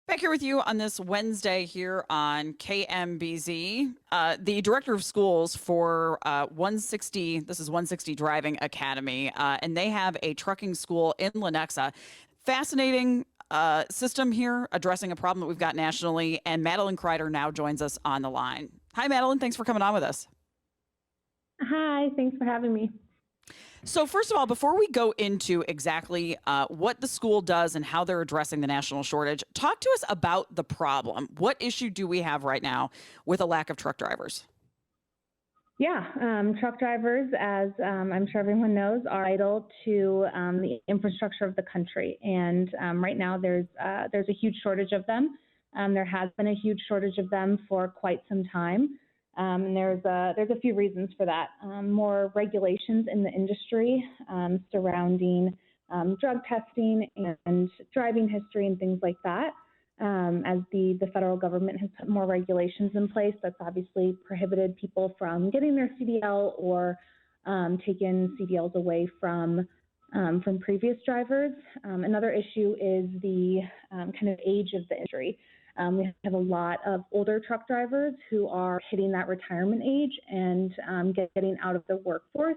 Back here with you on this Wednesday here on KMBZ. The director of schools for 160, this is 160 Driving Academy, and they have a trucking school in Lenexa. Fascinating system here addressing a problem that we've got nationally. And Madeline Crider now joins us on the line. Hi, Madeline. Thanks for coming on with us. Hi, thanks for having me. So first of all, before we go into exactly what the school does and how they're addressing the national shortage, talk to us about the problem. What issue do we have right now with a lack of truck drivers? Yeah, truck drivers, as I'm sure everyone knows, are vital to the infrastructure of the country. And right now there's a huge shortage of them. There has been a huge shortage of them for quite some time. And there's a few reasons for that. More regulations in the industry surrounding drug testing and driving history and things like that. As the federal government has put more regulations in place, that's obviously prohibited people from getting their CDL or taken CDLs away from previous drivers. Another issue is the kind of age of the industry. We have a lot of older truck drivers who are hitting that retirement age and getting out of the workforce,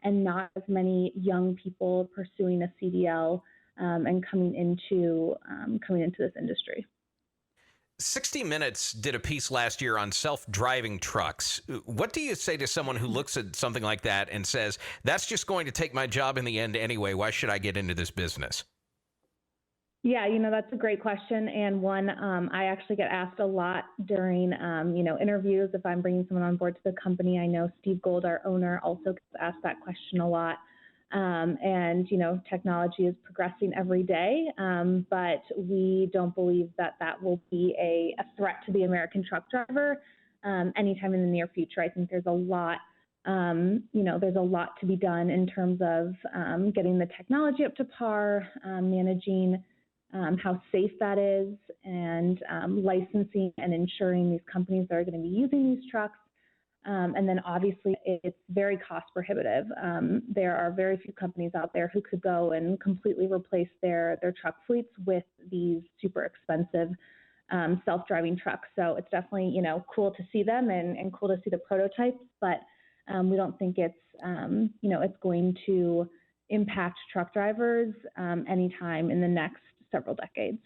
and not as many young people pursuing a CDL and coming into this industry. 60 Minutes did a piece last year on self-driving trucks. What do you say to someone who looks at something like that and says, that's just going to take my job in the end anyway, why should I get into this business? Yeah, that's a great question, and one I actually get asked a lot during, interviews. If I'm bringing someone on board to the company, I know Steve Gold, our owner, also gets asked that question a lot. And technology is progressing every day, but we don't believe that will be a threat to the American truck driver anytime in the near future. I think there's a lot. There's a lot to be done in terms of getting the technology up to par, managing how safe that is, and licensing and ensuring these companies that are going to be using these trucks. And then obviously it's very cost prohibitive. There are very few companies out there who could go and completely replace their truck fleets with these super expensive self-driving trucks. So it's definitely, cool to see them and cool to see the prototypes, but we don't think it's going to impact truck drivers anytime in the next several decades.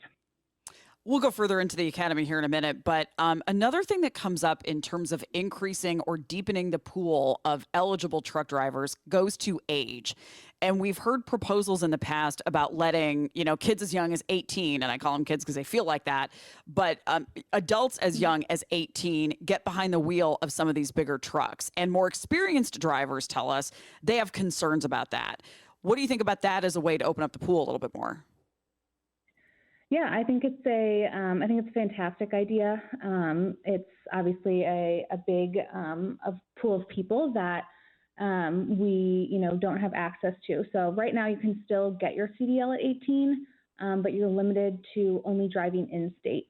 We'll go further into the academy here in a minute, but another thing that comes up in terms of increasing or deepening the pool of eligible truck drivers goes to age. And we've heard proposals in the past about letting, kids as young as 18, and I call them kids because they feel like that, but adults as young as 18 get behind the wheel of some of these bigger trucks. And more experienced drivers tell us they have concerns about that. What do you think about that as a way to open up the pool a little bit more? Yeah, I think it's a fantastic idea. It's obviously a big pool of people that we don't have access to. So right now you can still get your CDL at 18, but you're limited to only driving in state.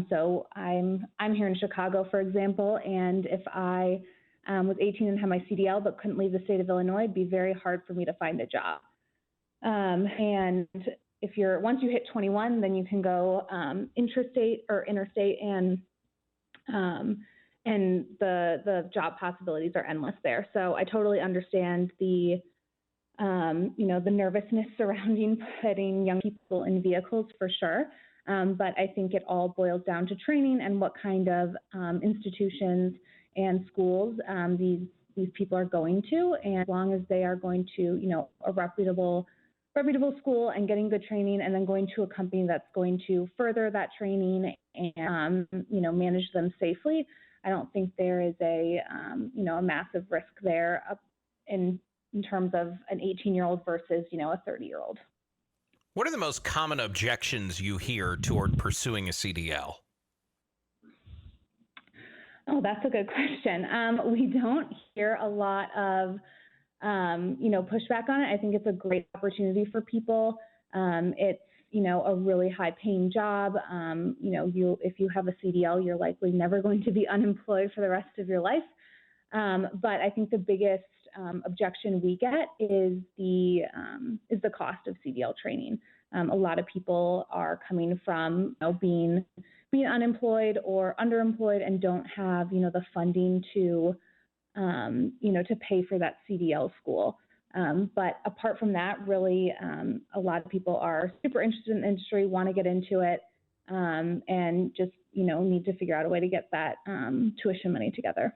So I'm here in Chicago, for example, and if I was 18 and had my CDL but couldn't leave the state of Illinois, it'd be very hard for me to find a job. And once you hit 21, then you can go intrastate or interstate, and the job possibilities are endless there. So I totally understand the nervousness surrounding putting young people in vehicles for sure. But I think it all boils down to training and what kind of institutions and schools these people are going to, and as long as they are going to a reputable school and getting good training, and then going to a company that's going to further that training and manage them safely, I don't think there is a massive risk there in terms of an 18-year-old versus a 30-year-old. What are the most common objections you hear toward pursuing a CDL? Oh, that's a good question. We don't hear a lot of pushback on it. I think it's a great opportunity for people. It's, a really high paying job. If you have a CDL, you're likely never going to be unemployed for the rest of your life. But I think the biggest objection we get is the cost of CDL training. A lot of people are coming from being unemployed or underemployed and don't have the funding to to pay for that CDL school. But apart from that, really, a lot of people are super interested in the industry, want to get into it, and just need to figure out a way to get that tuition money together.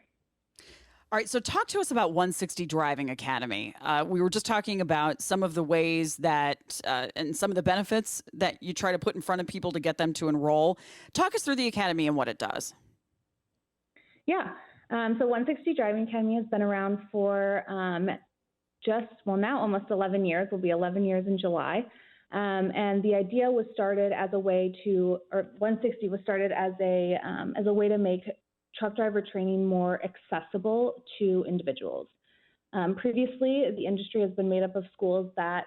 All right, so talk to us about 160 Driving Academy. We were just talking about some of the ways that and some of the benefits that you try to put in front of people to get them to enroll. Talk us through the academy and what it does. Yeah, so 160 Driving Academy has been around for now almost 11 years. Will be 11 years in July. And the idea was started as a way to, or 160 was started as a way to make truck driver training more accessible to individuals. Previously, the industry has been made up of schools that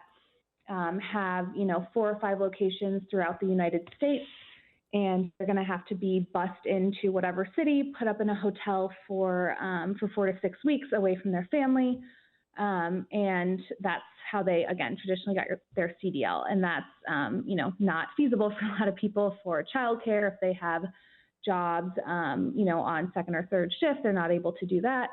have 4 or 5 locations throughout the United States, and they're going to have to be bussed into whatever city, put up in a hotel for 4 to 6 weeks away from their family, and that's how they, again, traditionally got their CDL, and that's not feasible for a lot of people for childcare. If they have jobs, on second or third shift, they're not able to do that.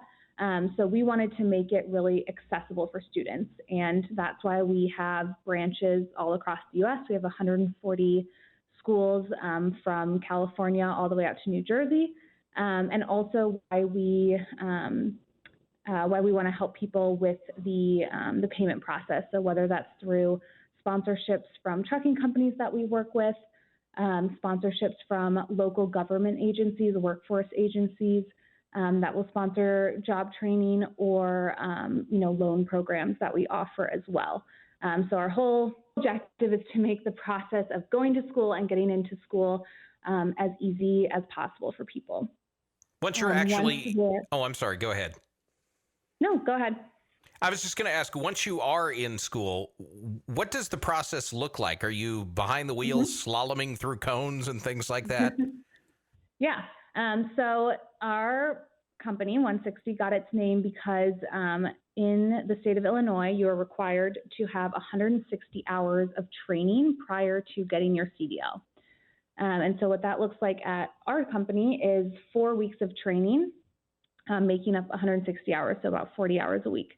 So we wanted to make it really accessible for students, and that's why we have branches all across the U.S. We have 140 schools from California all the way out to New Jersey, and also why we want to help people with the payment process. So whether that's through sponsorships from trucking companies that we work with, sponsorships from local government agencies, workforce agencies that will sponsor job training, or loan programs that we offer as well. So our whole objective is to make the process of going to school and getting into school as easy as possible for people. Once you're actually, I'm sorry, go ahead. No, go ahead. I was just going to ask, once you are in school, what does the process look like? Are you behind the wheels, slaloming through cones and things like that? Yeah. So our company, 160, got its name because in the state of Illinois, you are required to have 160 hours of training prior to getting your CDL. And so what that looks like at our company is 4 weeks of training, making up 160 hours, so about 40 hours a week.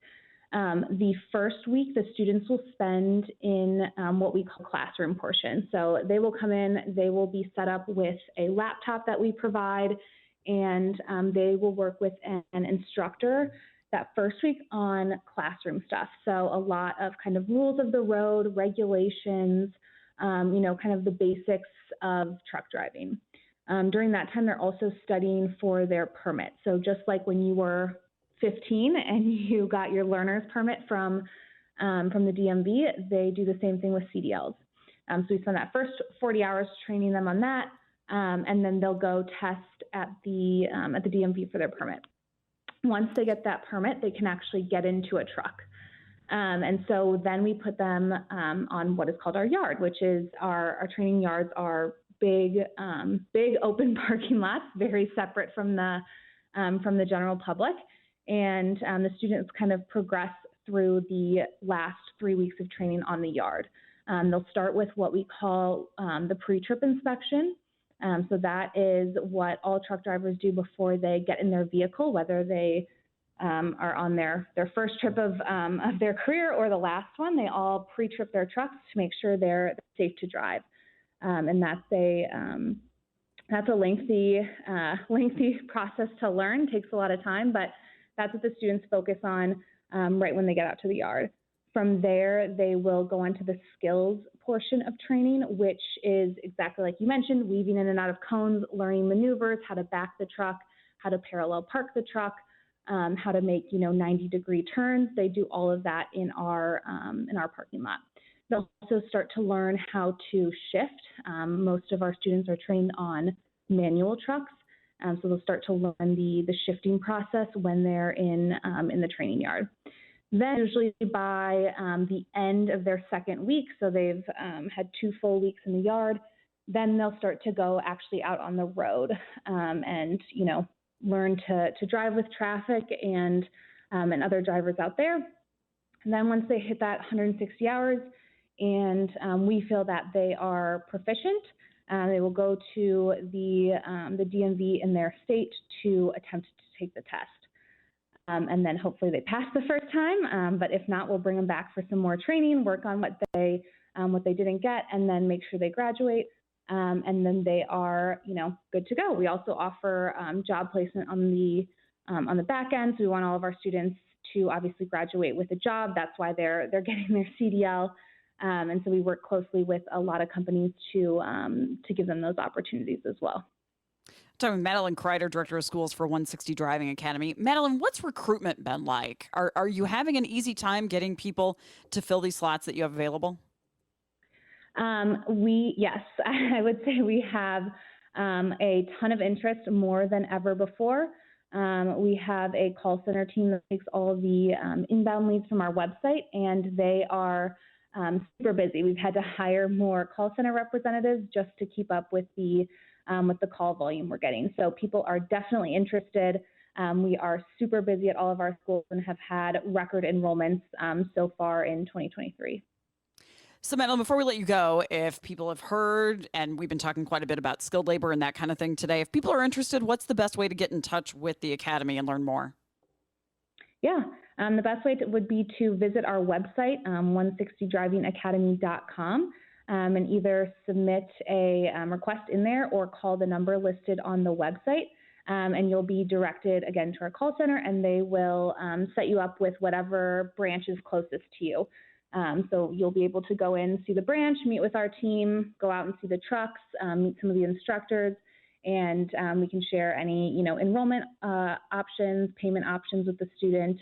The first week, the students will spend in what we call classroom portion. So they will come in, they will be set up with a laptop that we provide, and they will work with an instructor that first week on classroom stuff. So a lot of kind of rules of the road, regulations, kind of the basics of truck driving. During that time, they're also studying for their permit. So just like when you were 15 and you got your learner's permit from the DMV, they do the same thing with CDLs. So we spend that first 40 hours training them on that, and then they'll go test at the DMV for their permit. Once they get that permit, they can actually get into a truck. And so then we put them on what is called our yard, which is our training yards are big open parking lots, very separate from the general public. And the students kind of progress through the last 3 weeks of training on the yard. They'll start with what we call the pre-trip inspection. So that is what all truck drivers do before they get in their vehicle, whether they are on their first trip of their career or the last one. They all pre-trip their trucks to make sure they're safe to drive. And that's a lengthy process to learn. Takes a lot of time, but that's what the students focus on right when they get out to the yard. From there, they will go on to the skills portion of training, which is exactly like you mentioned, weaving in and out of cones, learning maneuvers, how to back the truck, how to parallel park the truck, how to make 90-degree turns. They do all of that in our parking lot. They'll also start to learn how to shift. Most of our students are trained on manual trucks, so they'll start to learn the shifting process when they're in the training yard. Then usually by the end of their second week, so they've had 2 full weeks in the yard, then they'll start to go actually out on the road and learn to drive with traffic and other drivers out there. And then once they hit that 160 hours, and we feel that they are proficient. They will go to the DMV in their state to attempt to take the test. And then hopefully they pass the first time, but if not, we'll bring them back for some more training, work on what they didn't get, and then make sure they graduate, and then they are, good to go. We also offer job placement on the back end, so we want all of our students to obviously graduate with a job. That's why they're getting their CDL, and so we work closely with a lot of companies to give them those opportunities as well. Talking with Madeline Crider, Director of Schools for 160 Driving Academy. Madeline, what's recruitment been like? Are you having an easy time getting people to fill these slots that you have available? Yes, I would say we have a ton of interest, more than ever before. We have a call center team that takes all of the inbound leads from our website, and they are super busy. We've had to hire more call center representatives just to keep up with the call volume we're getting. So people are definitely interested. We are super busy at all of our schools and have had record enrollments so far in 2023. So, Madeline, before we let you go, if people have heard, and we've been talking quite a bit about skilled labor and that kind of thing today, if people are interested, what's the best way to get in touch with the Academy and learn more? Yeah, the best way would be to visit our website, 160drivingacademy.com, and either submit a request in there or call the number listed on the website, and you'll be directed again to our call center, and they will set you up with whatever branch is closest to you. So you'll be able to go in, see the branch, meet with our team, go out and see the trucks, meet some of the instructors, and we can share any enrollment options, payment options with the student,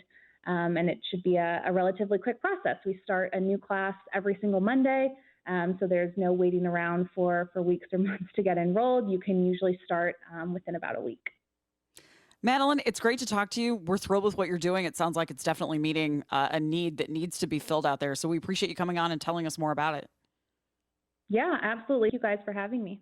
and it should be a relatively quick process. We start a new class every single Monday, so there's no waiting around for weeks or months to get enrolled. You can usually start within about a week. Madeline, it's great to talk to you. We're thrilled with what you're doing. It sounds like it's definitely meeting a need that needs to be filled out there. So we appreciate you coming on and telling us more about it. Yeah, absolutely. Thank you guys for having me.